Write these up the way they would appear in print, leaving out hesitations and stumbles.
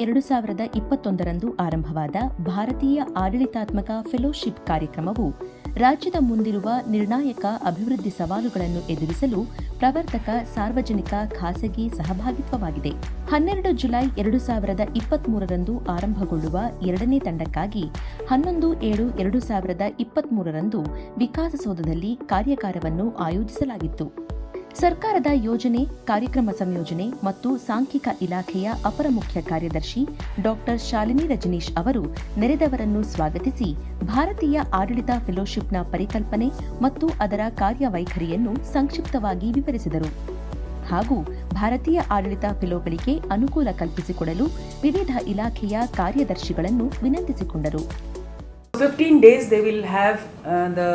2021ರಂದು ಆರಂಭವಾದ ಭಾರತೀಯ ಆಡಳಿತಾತ್ಮಕ ಫೆಲೋಶಿಪ್ ಕಾರ್ಯಕ್ರಮವು ರಾಜ್ಯದ ಮುಂದಿರುವ ನಿರ್ಣಾಯಕ ಅಭಿವೃದ್ಧಿ ಸವಾಲುಗಳನ್ನು ಎದುರಿಸಲು ಪ್ರವರ್ತಕ ಸಾರ್ವಜನಿಕ ಖಾಸಗಿ ಸಹಭಾಗಿತ್ವವಾಗಿದೆ. 12 ಜುಲೈ 2023ರಂದು ಆರಂಭಗೊಳ್ಳುವ ಎರಡನೇ ತಂಡಕ್ಕಾಗಿ 11/7/2023ರಂದು ವಿಕಾಸಸೌಧದಲ್ಲಿ ಕಾರ್ಯಾಗಾರವನ್ನು ಆಯೋಜಿಸಲಾಗಿತ್ತು. ಸರ್ಕಾರದ ಯೋಜನೆ, ಕಾರ್ಯಕ್ರಮ ಸಂಯೋಜನೆ ಮತ್ತು ಸಾಂಖ್ಯಿಕ ಇಲಾಖೆಯ ಅಪರ ಮುಖ್ಯ ಕಾರ್ಯದರ್ಶಿ ಡಾ. ಶಾಲಿನಿ ರಜನೀಶ್ ಅವರು ನೆರೆದವರನ್ನು ಸ್ವಾಗತಿಸಿ ಭಾರತೀಯ ಆಡಳಿತ ಫೆಲೋಶಿಪ್ನ ಪರಿಕಲ್ಪನೆ ಮತ್ತು ಅದರ ಕಾರ್ಯವೈಖರಿಯನ್ನು ಸಂಕ್ಷಿಪ್ತವಾಗಿ ವಿವರಿಸಿದರು. ಹಾಗೂ ಭಾರತೀಯ ಆಡಳಿತ ಫೆಲೋಗಳಿಗೆ ಅನುಕೂಲ ಕಲ್ಪಿಸಿಕೊಡಲು ವಿವಿಧ ಇಲಾಖೆಯ ಕಾರ್ಯದರ್ಶಿಗಳನ್ನು ವಿನಂತಿಸಿಕೊಂಡರು. 15 days they will have the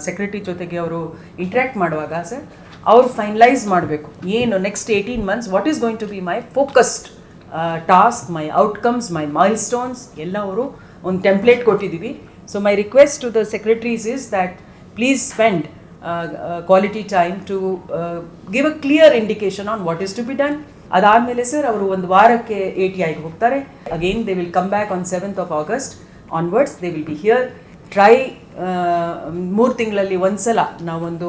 secretary ಜೊತೆಗೆ ಅವರು ಇಂಟ್ರ್ಯಾಕ್ಟ್ ಮಾಡುವಾಗ ಸರ್ ಅವರು ಫೈನಲೈಸ್ ಮಾಡಬೇಕು ಏನು next 18 months what is going to be my focused task, my outcomes, my milestones ಎಲ್ಲ ಅವರು ಒಂದು ಟೆಂಪ್ಲೇಟ್ ಕೊಟ್ಟಿದ್ದೀವಿ. So my request to the secretaries is that please spend quality time to give a clear indication on what is to be done. ಅದಾದಮೇಲೆ sir ಅವರು ಒಂದು ವಾರಕ್ಕೆ ATIಗೆ ಹೋಗ್ತಾರೆ. Again they will come back on 7th of August onwards. They will be here. Try 3 ತಿಂಗಳಲ್ಲಿ ಒಂದ್ಸಲ ನಾವೊಂದು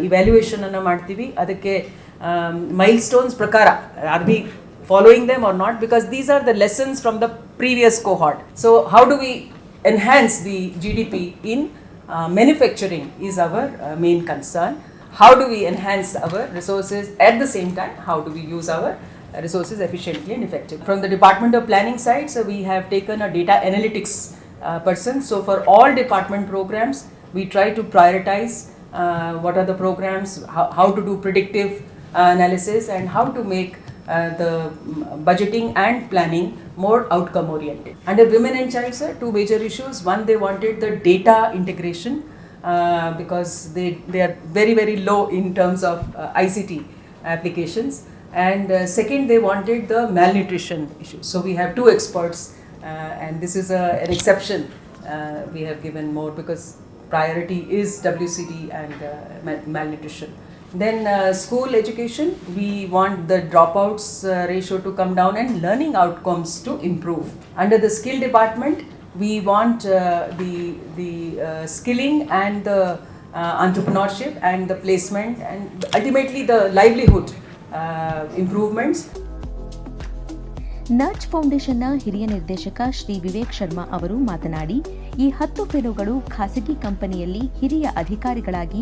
ಇವ್ಯಾಲ್ಯೂಯೇಷನನ್ನು ಮಾಡ್ತೀವಿ. ಅದಕ್ಕೆ ಮೈಲ್ ಸ್ಟೋನ್ಸ್ ಪ್ರಕಾರ are we following them or not, because these are the lessons from the previous cohort. So how do we enhance the GDP in manufacturing is our main concern. How do we enhance our resources at the same time? How do we use our resources efficiently and effectively? From the Department of Planning side, so we have taken a data analytics person. So for all department programs, we try to prioritize what are the programs, how to do predictive analysis, and how to make the budgeting and planning more outcome oriented. Under women and child, sir, 2 major issues. One, they wanted the data integration because they are very, very low in terms of ICT applications. And second, they wanted the malnutrition issue. So we have 2 experts. And this is an exception we have given more because priority is WCD and malnutrition. Then school education, we want the dropouts ratio to come down and learning outcomes to improve. Under the skill department, we want the skilling and the entrepreneurship and the placement and ultimately the livelihood improvements. ನರ್ಚ್ ಫೌಂಡೇಶನ್ನ ಹಿರಿಯ ನಿರ್ದೇಶಕ ಶ್ರೀ ವಿವೇಕ್ ಶರ್ಮಾ ಅವರು ಮಾತನಾಡಿ, ಈ 10 ಫೆಲೋಗಳು ಖಾಸಗಿ ಕಂಪನಿಯಲ್ಲಿ ಹಿರಿಯ ಅಧಿಕಾರಿಗಳಾಗಿ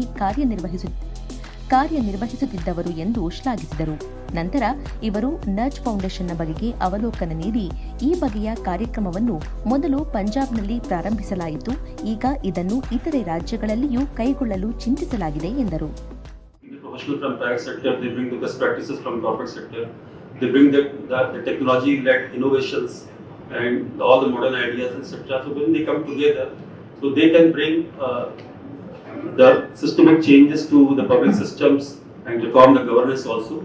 ಕಾರ್ಯನಿರ್ವಹಿಸುತ್ತಿದ್ದವರು ಎಂದು ಶ್ಲಾಘಿಸಿದರು. ನಂತರ ಇವರು ನರ್ಚ್ ಫೌಂಡೇಶನ್ನ ಬಗೆಗೆ ಅವಲೋಕನ ನೀಡಿ, ಈ ಬಗೆಯ ಕಾರ್ಯಕ್ರಮವನ್ನು ಮೊದಲು ಪಂಜಾಬ್ನಲ್ಲಿ ಪ್ರಾರಂಭಿಸಲಾಯಿತು, ಈಗ ಇದನ್ನು ಇತರೆ ರಾಜ್ಯಗಳಲ್ಲಿಯೂ ಕೈಗೊಳ್ಳಲು ಚಿಂತಿಸಲಾಗಿದೆ ಎಂದರು. They bring the technology-led innovations and all the modern ideas, etc. So when they come together, so they can bring the systemic changes to the public systems and reform the governance also,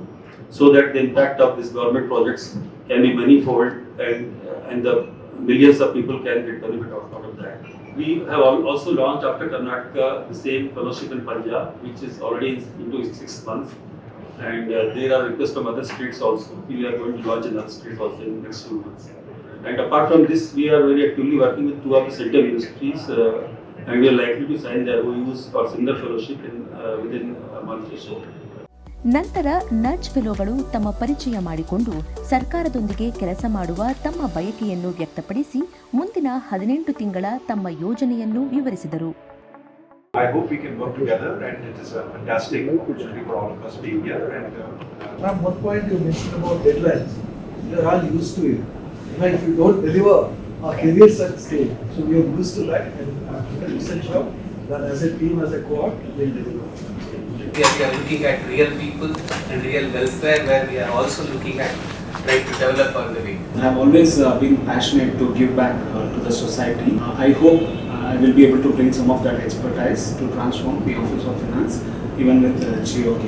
so that the impact of these government projects can be manifold and the millions of people can get benefit out of that. We have also launched after Karnataka the same fellowship in Punjab, which is already into its 6th month. And there are requests from other states also. We are going to launch in other states also in the next 2 months. And apart from this, we are very actively working with 2 of the center universities, and we are likely to sign their MOUs for similar fellowship within a month or so. ನಂತರ ನರ್ಚ್ ಫೆಲೋಗಳು ತಮ್ಮ ಪರಿಚಯ ಮಾಡಿಕೊಂಡು ಸರ್ಕಾರದೊಂದಿಗೆ ಕೆಲಸ ಮಾಡುವ ತಮ್ಮ ಬಯಕೆಯನ್ನು ವ್ಯಕ್ತಪಡಿಸಿ ಮುಂದಿನ 18 ತಿಂಗಳ ತಮ್ಮ ಯೋಜನೆಯನ್ನು ವಿವರಿಸಿದರು. I hope we can work together, and it is a fantastic opportunity for all of us being here. And from one point you mentioned about deadlines, we are all used to it. If you don't deliver, our careers at stake. So we are used to that, and it's a job that as a team, as a co-op, we will deliver. We are looking at real people and real welfare, where we are also looking at trying to develop on the way. I have always been passionate to give back to the society. I hope I will be able to bring some of that expertise to transform the Office of Finance, even with GOK.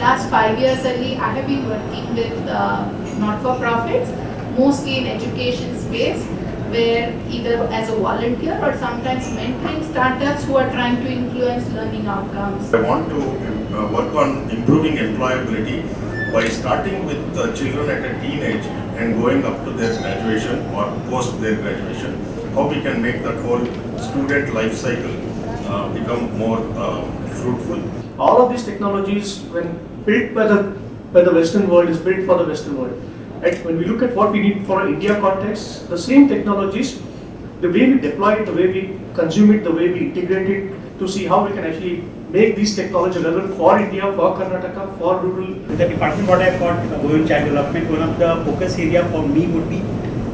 Last 5 years only, I have been working with not-for-profits, mostly in education space, where either as a volunteer or sometimes mentoring startups who are trying to influence learning outcomes. I want to work on improving employability by starting with the children at a teenage and going up to their graduation or post their graduation, how we can make that whole student life cycle become more fruitful. All of these technologies, when built by the Western world, is built for the Western world. Right? When we look at what we need for an India context, the same technologies, the way we deploy it, the way we consume it, the way we integrate it, to see how we can actually make these technology relevant for India, for Karnataka, for rural. With the department what I've got, Women Child Development, one of the focus area for me would be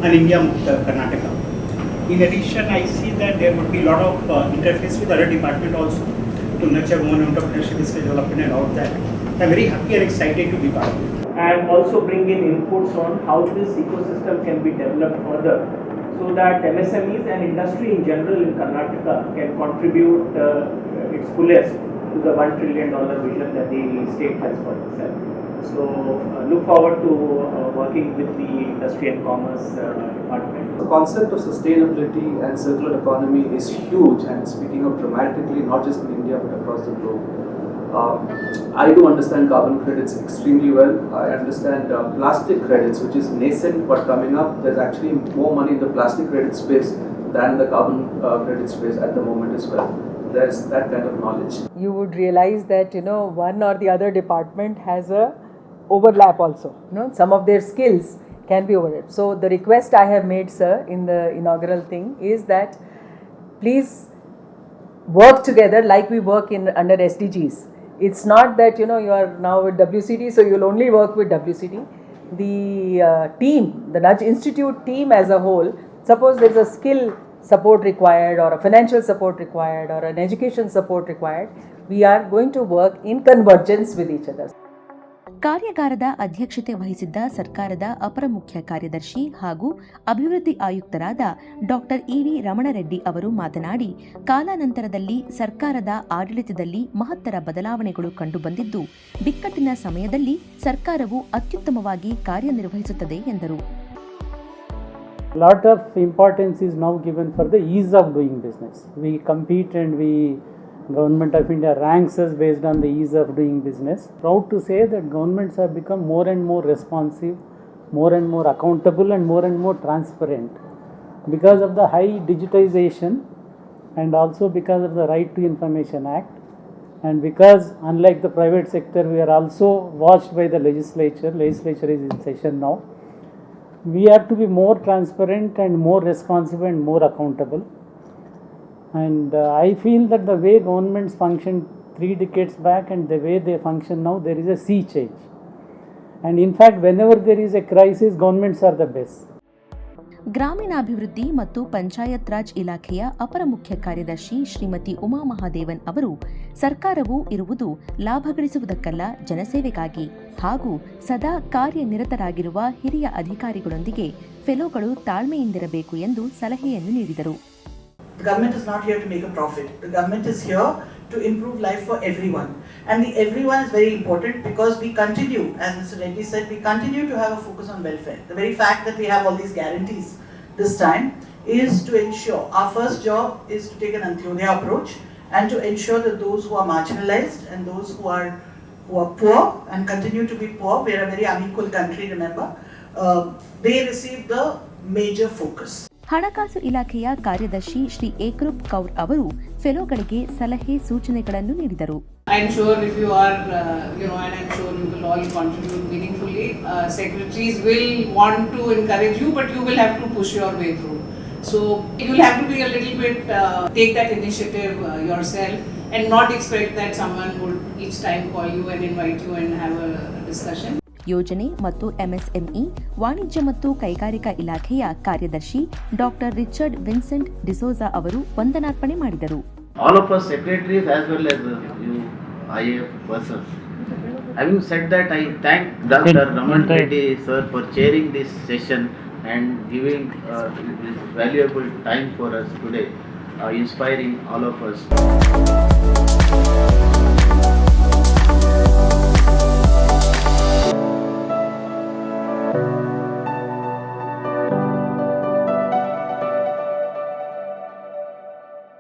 an India Karnataka. In addition, I see that there would be a lot of interface with other department also to nurture women entrepreneurship, skill development and all of that. I'm very happy and excited to be part of it. And also bring in inputs on how this ecosystem can be developed further, so that MSMEs and industry in general in Karnataka can contribute its fullest to the $1 trillion vision that the state has for itself. So look forward to working with the Industry and Commerce Department. The concept of sustainability and circular economy is huge and it's picking up dramatically, not just in India but across the globe. I do understand carbon credits extremely well. I understand plastic credits, which is nascent but coming up. There's actually more money in the plastic credit space than in the carbon credit space at the moment as well. There's that kind of knowledge. You would realize that one or the other department has a overlap also. Some of their skills can be overlapped. So the request I have made, sir, in the inaugural thing is that please work together like we work under SDGs. It's not that you are now with WCT, so you'll only work with WCT. The team, the Nudge Institute team as a whole, suppose there's a skill support required or a financial support required or an education support required, we are going to work in convergence with each other. ಕಾರ್ಯಾಗಾರದ ಅಧ್ಯಕ್ಷತೆ ವಹಿಸಿದ್ದ ಸರ್ಕಾರದ ಅಪರ ಮುಖ್ಯ ಕಾರ್ಯದರ್ಶಿ ಹಾಗೂ ಅಭಿವೃದ್ಧಿ ಆಯುಕ್ತರಾದ doctor EV Ramana Reddy ಅವರು ಮಾತನಾಡಿ, ಕಾಲಾನಂತರದಲ್ಲಿ ಸರ್ಕಾರದ ಆಡಳಿತದಲ್ಲಿ ಮಹತ್ತರ ಬದಲಾವಣೆಗಳು ಕಂಡುಬಂದಿದ್ದು, ಬಿಕ್ಕಟ್ಟಿನ ಸಮಯದಲ್ಲಿ ಸರ್ಕಾರವು ಅತ್ಯುತ್ತಮವಾಗಿ ಕಾರ್ಯನಿರ್ವಹಿಸುತ್ತದೆ ಎಂದರು. Lot of importance is now given for the ease of doing business. We compete and Government of India ranks us based on the ease of doing business. Proud to say that governments have become more and more responsive, more and more accountable and more transparent because of the high digitization and also because of the Right to Information Act, and because unlike the private sector we are also watched by the legislature is in session now. We have to be more transparent and more responsive and more accountable. And I feel that the way governments functioned 3 decades back and the way they function now, there is a sea change. And in fact, whenever there is a crisis, governments are the best. ಗ್ರಾಮೀಣಾಭಿವೃದ್ಧಿ ಮತ್ತು ಪಂಚಾಯತ್ ರಾಜ್ ಇಲಾಖೆಯ ಅಪರ ಮುಖ್ಯ ಕಾರ್ಯದರ್ಶಿ ಶ್ರೀಮತಿ ಉಮಾ ಮಹಾದೇವನ್ ಅವರು, ಸರ್ಕಾರವು ಇರುವುದು ಲಾಭ ಗಳಿಸುವುದಕ್ಕಲ್ಲ, ಜನಸೇವೆಗಾಗಿ ಹಾಗೂ ಸದಾ ಕಾರ್ಯನಿರತರಾಗಿರುವ ಹಿರಿಯ ಅಧಿಕಾರಿಗಳೊಂದಿಗೆ ಫೆಲೋಗಳು ತಾಳ್ಮೆಯಿಂದಿರಬೇಕು ಎಂದು ಸಲಹೆಯನ್ನು ನೀಡಿದರು. The government is not here to make a profit. The government is here to improve life for everyone. And the everyone is very important because we continue, as Mr. Reddy said, we continue to have a focus on welfare. The very fact that we have all these guarantees this time is to ensure, our first job is to take an Antyodaya approach and to ensure that those who are marginalized and those who are poor and continue to be poor, we are a very unequal country, remember, they receive the major focus. ಹಣಕಾಸು ಇಲಾಖೆಯ ಕಾರ್ಯದರ್ಶಿ ಶ್ರೀ ಏಕ್ರೂಪ್ ಕೌರ್ ಅವರು ಫೆಲೋಗಳಿಗೆ ಸಲಹೆ ಸೂಚನೆಗಳನ್ನು ನೀಡಿದರು. I'm sure if you are, and I'm sure you will all contribute meaningfully. Secretaries will want to encourage you, but you will have to push your way through. So you'll have to be a little bit, take that initiative yourself and not expect that someone would each time call you and invite you and have a discussion. ಯೋಜನೆ ಮತ್ತು MSME, ವಾಣಿಜ್ಯ ಮತ್ತು ಕೈಗಾರಿಕಾ ಇಲಾಖೆಯ ಕಾರ್ಯದರ್ಶಿ doctor Richard Vincent D'Souza ಅವರು ವಂದನಾರ್ಪಣೆ ಮಾಡಿದರು. All of us secretaries as well as you IAF persons. Having said that, I thank Dr. Raman Reddy sir for chairing this session and giving this valuable time for us today, inspiring all of us.